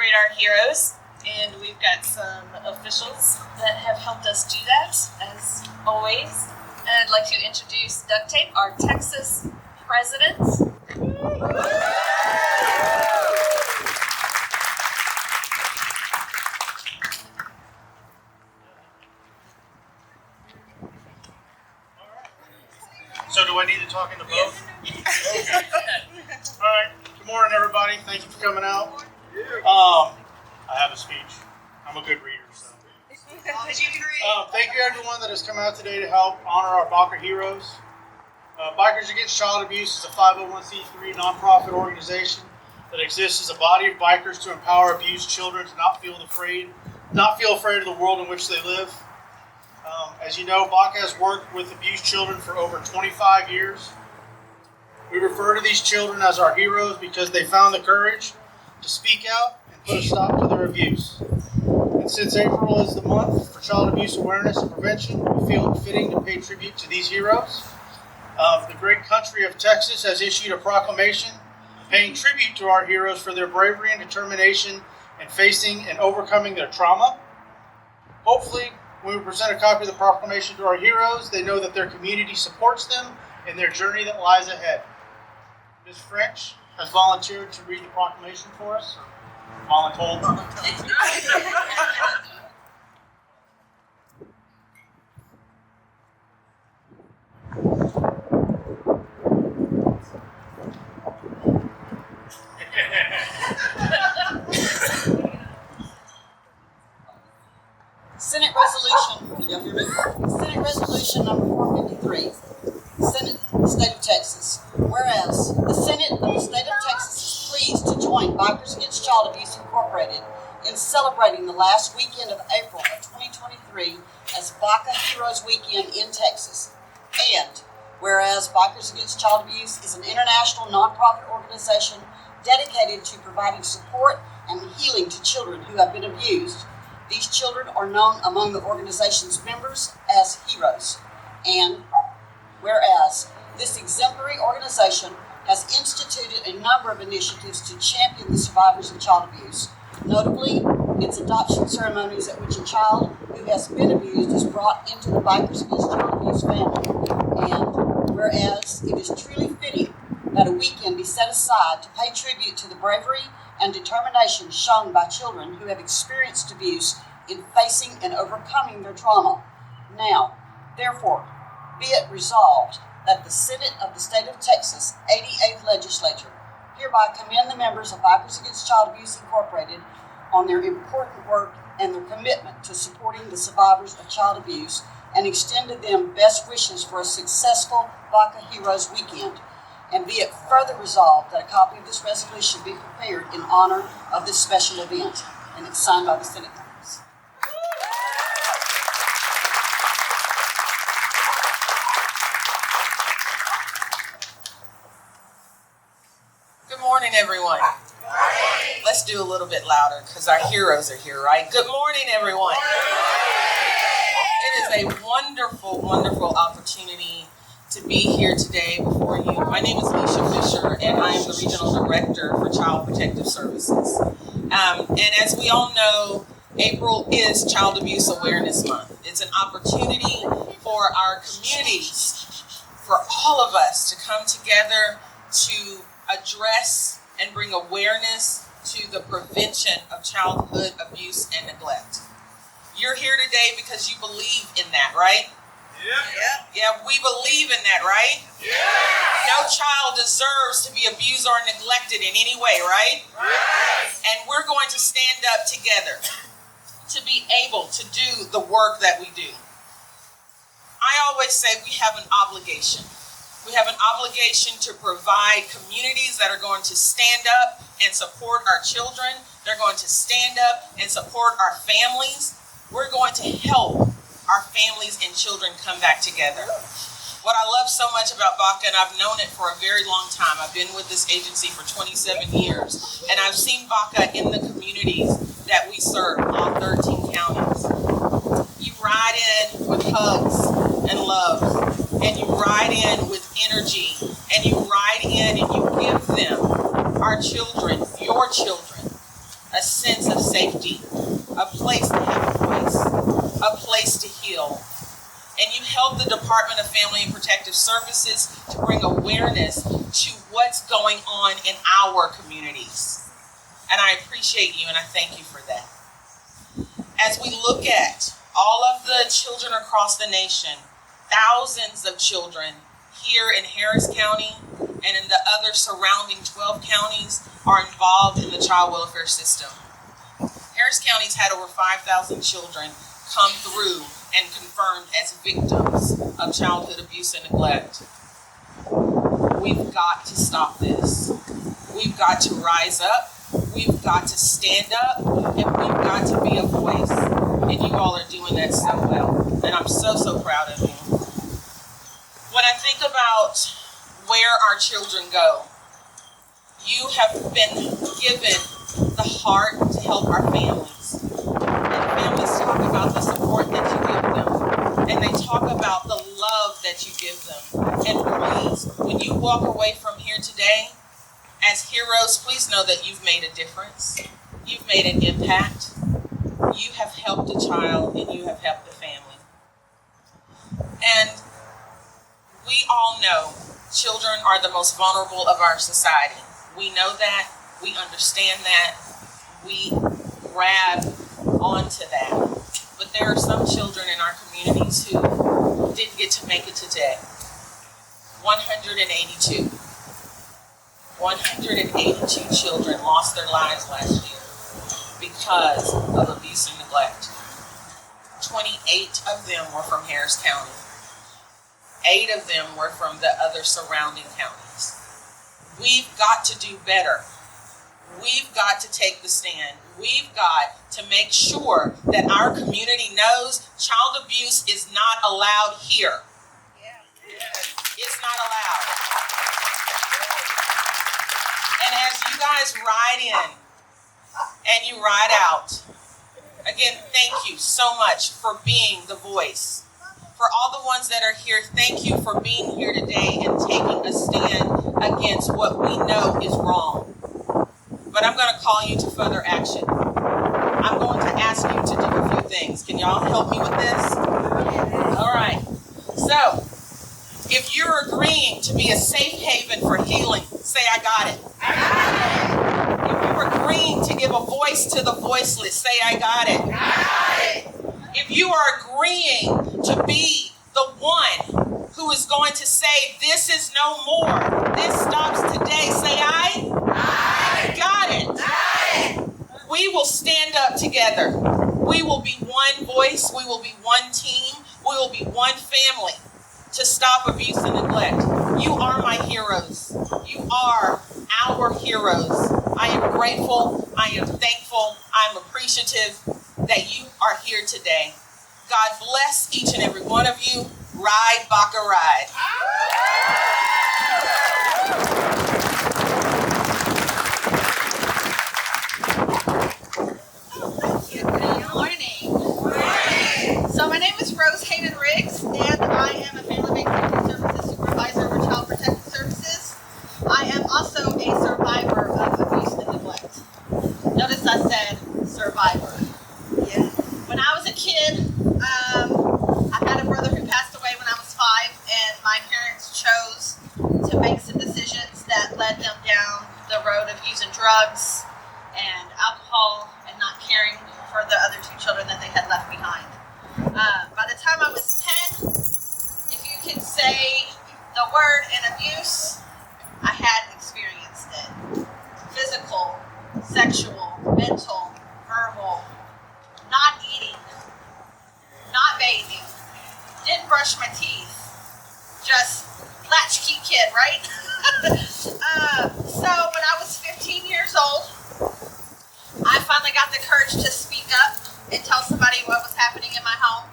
celebrate our heroes, and we've got some officials that have helped us do that, as always. And I'd like to introduce Duct Tape, our Texas president. So do I need to talk into both? Okay. All right. Good morning, everybody. Thank you for coming out. I have a speech. I'm a good reader, so. Thank you, everyone that has come out today to help honor our B.A.C.A heroes. Bikers Against Child Abuse is a 501c3 nonprofit organization that exists as a body of bikers to empower abused children to not feel afraid of the world in which they live. As you know, B.A.C.A has worked with abused children for over 25 years. We refer to these children as our heroes because they found the courage to speak out and put a stop to their abuse. And since April is the month for child abuse awareness and prevention, we feel it fitting to pay tribute to these heroes. The great country of Texas has issued a proclamation paying tribute to our heroes for their bravery and determination in facing and overcoming their trauma. Hopefully, when we present a copy of the proclamation to our heroes, they know that their community supports them in their journey that lies ahead. Ms. French has volunteered to read the proclamation for us. Voluntold. Senate Resolution number 453. Senate of the State of Texas. Whereas the Senate of the State of Texas is pleased to join Bikers Against Child Abuse Incorporated in celebrating the last weekend of April of 2023 as B.A.C.A Heroes Weekend in Texas. And whereas Bikers Against Child Abuse is an international nonprofit organization dedicated to providing support and healing to children who have been abused. These children are known among the organization's members as heroes. And whereas this exemplary organization has instituted a number of initiatives to champion the survivors of child abuse, notably its adoption ceremonies at which a child who has been abused is brought into the Bikers Against Child Abuse family. And whereas it is truly fitting that a weekend be set aside to pay tribute to the bravery and determination shown by children who have experienced abuse in facing and overcoming their trauma. Now, therefore, be it resolved that the Senate of the State of Texas 88th Legislature hereby commend the members of Bikers Against Child Abuse Incorporated on their important work and their commitment to supporting the survivors of child abuse and extend to them best wishes for a successful B.A.C.A Heroes Weekend. And be it further resolved that a copy of this resolution be prepared in honor of this special event. And it's signed by the Senate members. Good morning, everyone. Good morning. Let's do a little bit louder because our heroes are here, right? Good morning, everyone. It is a wonderful, wonderful opportunity to be here today before you. My name is Alicia Fisher, and I am the Regional Director for Child Protective Services. And as we all know, April is Child Abuse Awareness Month. It's an opportunity for our communities, for all of us to come together to address and bring awareness to the prevention of childhood abuse and neglect. You're here today because you believe in that, right? Yeah, we believe in that, right? Yeah. No child deserves to be abused or neglected in any way, right? And we're going to stand up together to be able to do the work that we do. I always say we have an obligation. We have an obligation to provide communities that are going to stand up and support our children. They're going to stand up and support our families. We're going to help our families and children come back together. What I love so much about B.A.C.A, and I've known it for a very long time, I've been with this agency for 27 years, and I've seen B.A.C.A in the communities that we serve, all 13 counties. You ride in with hugs and love, and you ride in with energy, and you ride in and you give them, our children, your children, a a sense of safety, a place to have a voice, a place to heal. And you help the Department of Family and Protective Services to bring awareness to what's going on in our communities. And I appreciate you and I thank you for that. As we look at all of the children across the nation, thousands of children here in Harris County and in the other surrounding 12 counties are involved in the child welfare system. Harris County's had over 5,000 children come through and confirmed as victims of childhood abuse and neglect. We've got to stop this. We've got to rise up. We've got to stand up, and we've got to be a voice. And you all are doing that so well. And I'm so, so proud of you. When I think about where our children go, you have been given the heart to help our families. And families talk about the support that you give them. And they talk about the love that you give them. And please, when you walk away from here today, as heroes, please know that you've made a difference. You've made an impact. You have helped a child and you have helped a family. And we all know children are the most vulnerable of our society. We know that. We understand that. We grab onto that. But there are some children in our communities who didn't get to make it today. 182 children lost their lives last year because of abuse and neglect. 28 of them were from Harris County. 8 of them were from the other surrounding counties. We've got to do better. We've got to take the stand. We've got to make sure that our community knows child abuse is not allowed here. It's not allowed. And as you guys ride in and you ride out, again, thank you so much for being the voice. For all the ones that are here, thank you for being here today and taking a stand against what we know is wrong. But I'm going to call you to further action. I'm going to ask you to do a few things. Can y'all help me with this? All right. So, if you're agreeing to be a safe haven for healing, say, I got it. I got it. If you're agreeing to give a voice to the voiceless, say, I got it. I got it. If you are agreeing to be the one who is going to say, this is no more, this stops today, say, I got it. We will stand up together. We will be one voice. We will be one team. We will be one family to stop abuse and neglect. You are my heroes. You are our heroes. I am grateful. I am thankful. I'm appreciative that you are here today. God bless each and every one of you. Ride, B.A.C.A, ride. So my name is Rose Hayden Riggs, and I am a Family Based Services Supervisor with Child Protective Services. I am also a survivor of abuse and neglect. Notice I said survivor. Yeah. When I was a kid, I had a brother who passed away when I was 5, and my parents chose to make some decisions that led them down the road of using drugs and alcohol and not caring for the other 2 children that they had left behind. By the time I was 10, if you can say the word and abuse, I had experienced it. Physical, sexual, mental, verbal, not eating, not bathing, didn't brush my teeth, just latchkey kid, right? So when I was 15 years old, I finally got the courage to speak up and tell somebody what was happening in my home.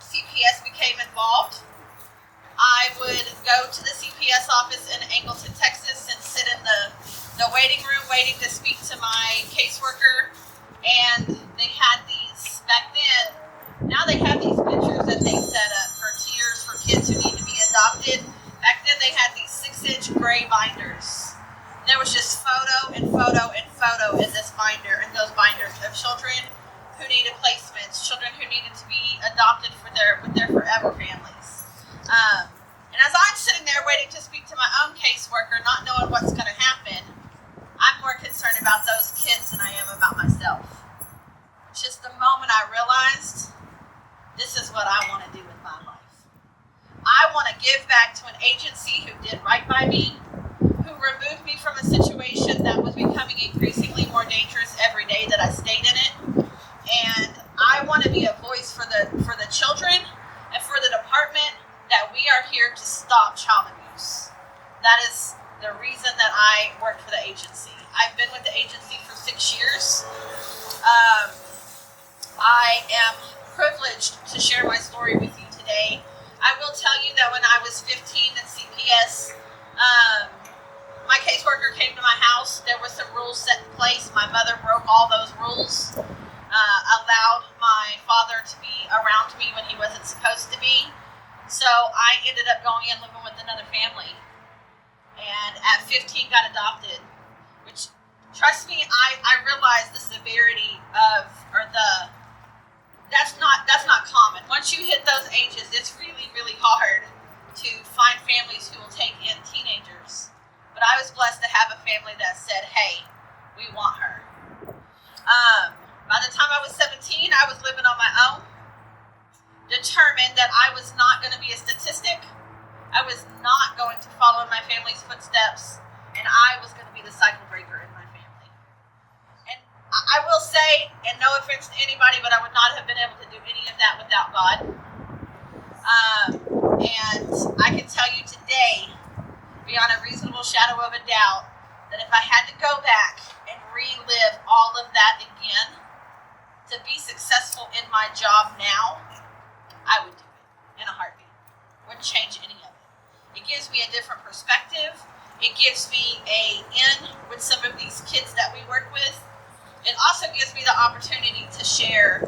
CPS became involved. I would go to the CPS office in Angleton, Texas, and sit in the waiting room waiting to speak to my caseworker. And they had these, back then, now they have these pictures that they set up for tiers for kids who need to be adopted. Back then they had these 6-inch gray binders. There was just photo and photo and photo environments, children who needed to be adopted with their forever families. And as I'm sitting there waiting to speak to my own caseworker, not knowing what's going to happen, I'm more concerned about those kids than I am about myself. Just the moment I realized this is what I want to do with my life. I want to give back to an agency who did right by me, who removed me from a situation that was becoming increasingly more dangerous every day that I stayed in it. And I want to be a voice for the children and for the department that we are here to stop child abuse. That is the reason that I work for the agency. I've been with the agency for 6 years. I am privileged to share my story with you today. I will tell you that when I was 15 at CPS, my caseworker came to my house. There were some rules set in place. My mother broke all those rules, allowed my father to be around me when he wasn't supposed to be. So I ended up going and living with another family. And at 15 got adopted, which, trust me, I realized the severity of, that's not common. Once you hit those ages, it's really, really hard to find families who will take in teenagers. But I was blessed to have a family that said, hey, we want her. By the time I was 17, I was living on my own, determined that I was not going to be a statistic. I was not going to follow in my family's footsteps, and I was going to be the cycle breaker in my family. And I will say, and no offense to anybody, but I would not have been able to do any of that without God. And I can tell you today, beyond a reasonable shadow of a doubt, that if I had to go back and relive all of that again to be successful in my job now, I would do it in a heartbeat. Wouldn't change any of it. It gives me a different perspective. It gives me a in with some of these kids that we work with. It also gives me the opportunity to share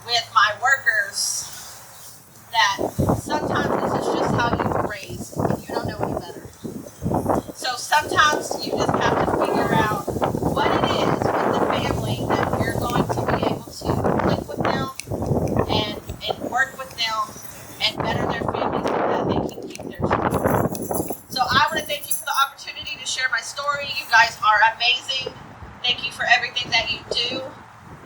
with my workers that sometimes this is just how you were raised and you don't know any better. So sometimes you just have to figure out what it is with the family that you're going to be able to live with them and work with them and better their families so that they can keep their children. So I want to thank you for the opportunity to share my story. You guys are amazing. Thank you for everything that you do.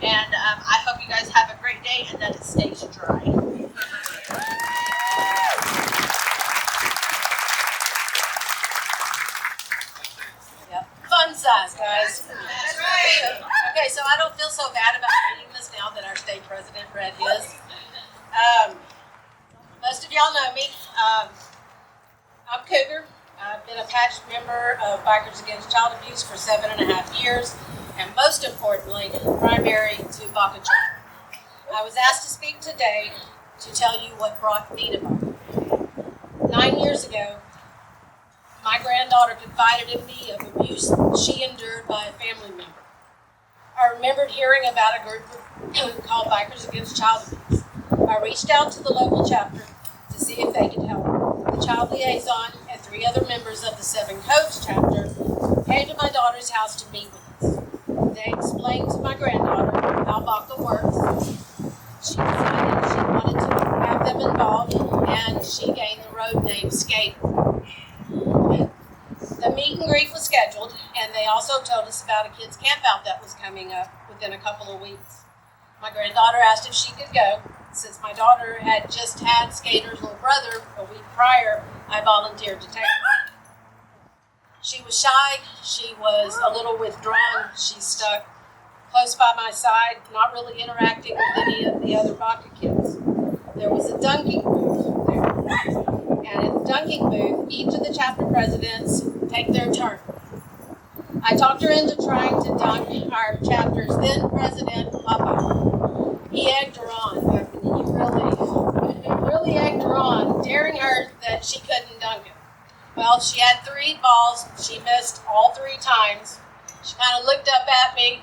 And I hope you guys have a great day and that it stays dry. Yep. Fun size, guys. That's right. Okay, so I don't feel so bad about reading this now that our state president read his. Most of y'all know me. I'm Cougar. I've been a patched member of Bikers Against Child Abuse for 7.5 years, and most importantly, primary to B.A.C.A children. I was asked to speak today to tell you what brought me to B.A.C.A. 9 years ago, my granddaughter confided in me of abuse she endured by a family member. I remembered hearing about a group called Bikers Against Child Abuse. I reached out to the local chapter to see if they could help. The child liaison and 3 other members of the Seven Coves chapter came to my daughter's house to meet with us. They explained to my granddaughter how B.A.C.A works. She decided she wanted to have them involved, and she gained the road name Skater. The meet and greet was scheduled, and they also told us about a kids' camp out that was coming up within a couple of weeks. My granddaughter asked if she could go. Since my daughter had just had Skater's little brother a week prior, I volunteered to take her. She was shy, she was a little withdrawn, she stuck close by my side, not really interacting with any of the other B.A.C.A kids. There was a dunking booth there, and at the dunking booth, each of the chapter presidents take their turn. I talked her into trying to dunk our chapter's then president, Papa. He egged her on. He really egged her on, daring her that she couldn't dunk it. Well, she had 3 balls. She missed all 3 times. She kind of looked up at me,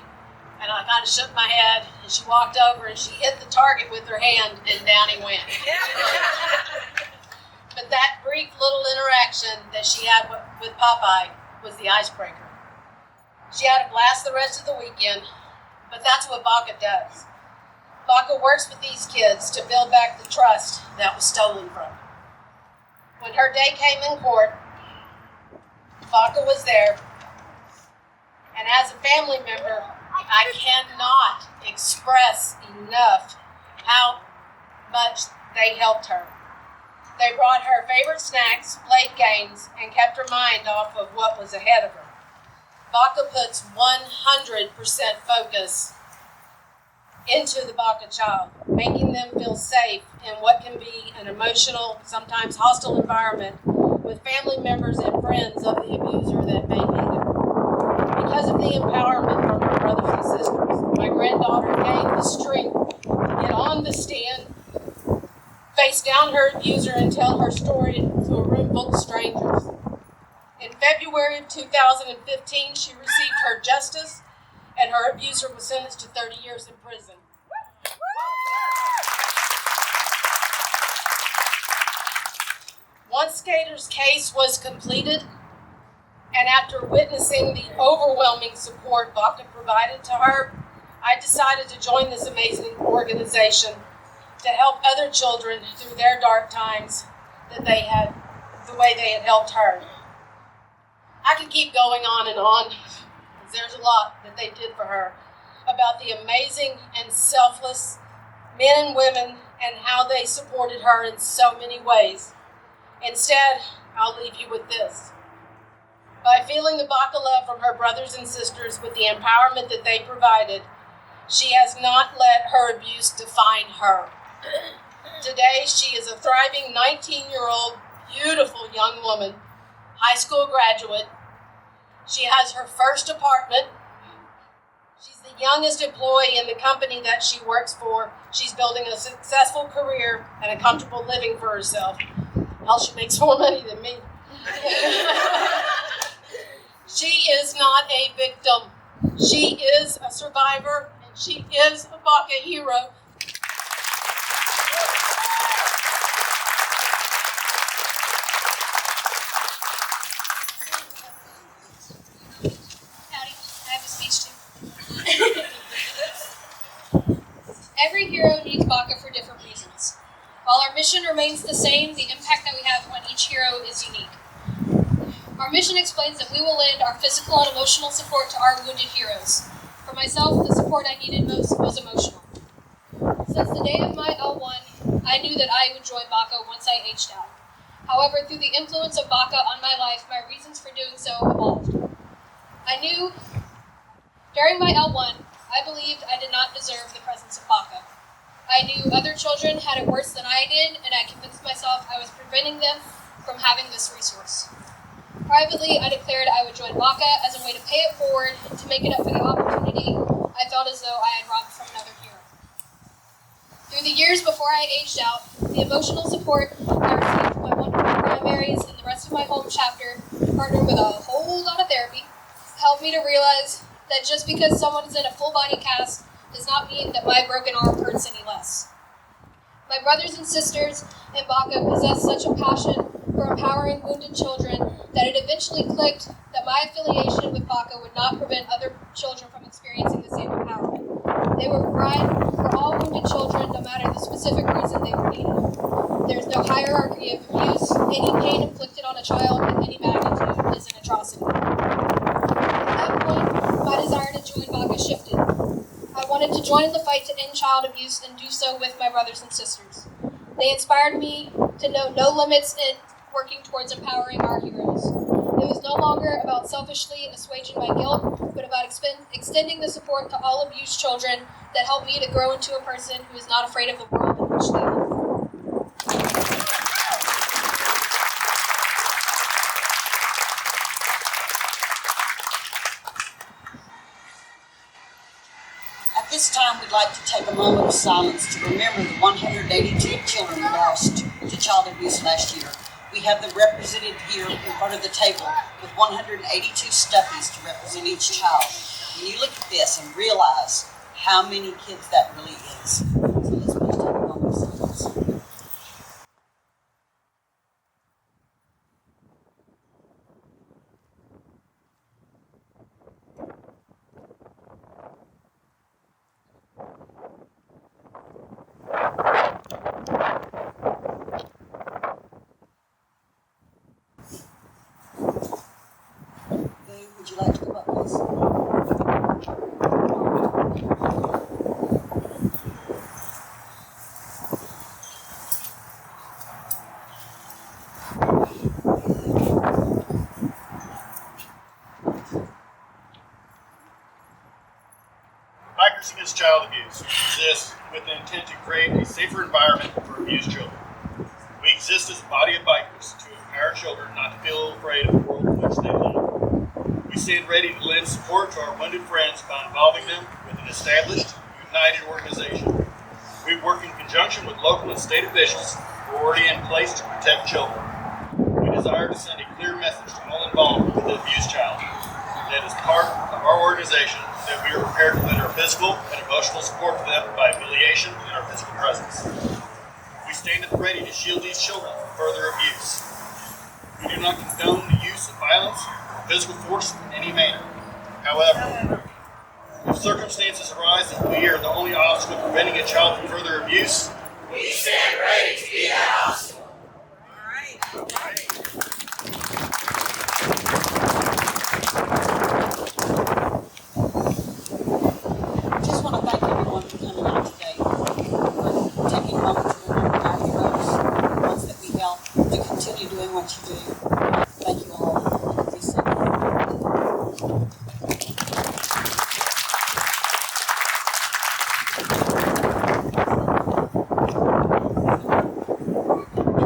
and I kind of shook my head, and she walked over, and she hit the target with her hand, and down he went. But that brief little interaction that she had with Popeye was the icebreaker. She had a blast the rest of the weekend, but that's what B.A.C.A does. B.A.C.A works with these kids to build back the trust that was stolen from them. When her day came in court, B.A.C.A was there, and as a family member, I cannot express enough how much they helped her. They brought her favorite snacks, played games, and kept her mind off of what was ahead of her. B.A.C.A puts 100% focus into the B.A.C.A child, making them feel safe in what can be an emotional, sometimes hostile environment with family members and friends of the abuser that may be there. Because of the empowerment from her brothers and sisters, my granddaughter gained the strength to get on the stand, face down her abuser, and tell her story to a room full of strangers. In February of 2015, she received her justice, and her abuser was sentenced to 30 years in prison. Once Skater's case was completed, and after witnessing the overwhelming support B.A.C.A provided to her, I decided to join this amazing organization to help other children through their dark times the way they had helped her. I could keep going on and on, because there's a lot that they did for her, about the amazing and selfless men and women and how they supported her in so many ways. Instead, I'll leave you with this. By feeling the B.A.C.A love from her brothers and sisters with the empowerment that they provided, she has not let her abuse define her. Today, she is a thriving 19-year-old, beautiful young woman, high school graduate. She has her first apartment. She's the youngest employee in the company that she works for. She's building a successful career and a comfortable living for herself. Hell, she makes more money than me. She is not a victim. She is a survivor, and she is a B.A.C.A hero. Howdy, I have a speech too. Every hero needs B.A.C.A for different reasons. While our mission remains the same, the impact that we have on each hero is unique. Our mission explains that we will lend our physical and emotional support to our wounded heroes. For myself, the support I needed most was emotional. Since the day of my L1, I knew that I would join B.A.C.A once I aged out. However, through the influence of B.A.C.A on my life, my reasons for doing so evolved. I knew during my L1, I believed I did not deserve the presence of B.A.C.A. I knew other children had it worse than I did, and I convinced myself I was preventing them from having this resource. Privately, I declared I would join B.A.C.A as a way to pay it forward to make it up for the opportunity I felt as though I had robbed from another hero. Through the years before I aged out, the emotional support I received from my wonderful primaries and the rest of my home chapter, partnered with a whole lot of therapy, helped me to realize that just because someone is in a full body cast does not mean that my broken arm hurts any less. My brothers and sisters in B.A.C.A possess such a passion for empowering wounded children that it eventually clicked that my affiliation with B.A.C.A would not prevent other children from experiencing the same empowerment. They would provide for all wounded children, no matter the specific reason they were needed. There is no hierarchy of abuse. Any pain inflicted on a child of any magnitude is an atrocity. At that point, my desire to join B.A.C.A shifted. I wanted to join in the fight to end child abuse and do so with my brothers and sisters. They inspired me to know no limits in working towards empowering our heroes. It was no longer about selfishly assuaging my guilt, but about extending the support to all abused children that helped me to grow into a person who is not afraid of the world in which they live. At this time, we'd like to take a moment of silence to remember the 182 children we lost to child abuse last year. We have them represented here in front of the table with 182 stuffies to represent each child. When you look at this and realize how many kids that really is. So let's please take a moment of silence. child abuse exists with the intent to create a safer environment for abused children. We exist as a body of bikers to empower children not to feel afraid of the world in which they live. We stand ready to lend support to our wounded friends by involving them with an established, united organization. We work in conjunction with local and state officials who are already in place to protect children. We desire to send a clear message to all involved with the abused child that as part of our organization that we are prepared to lend our physical and emotional support to them by affiliation and our physical presence. We stand at the ready to shield these children from further abuse. We do not condone the use of violence or physical force in any manner. However, if circumstances arise that we are the only obstacle preventing a child from further abuse, we stand ready to be that obstacle. All right. Just want to thank everyone for coming out today, for taking a moment to remember our heroes, the ones that we help, to continue doing what you do. Thank you all. Be safe.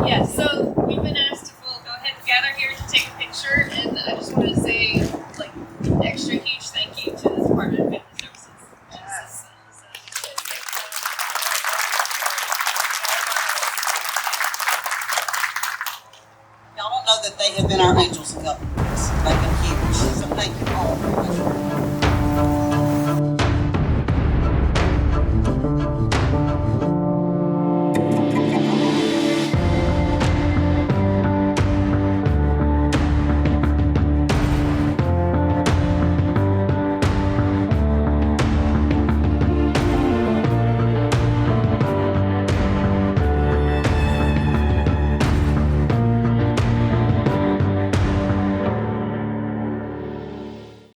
Yeah, so we've been asked if we'll go ahead and gather here to take a picture, and I just wanted to say, like, extra huge thank you to the Department of Family Services. Y'all don't know that they have been our angels in helping us. They've been huge. So thank you all very much.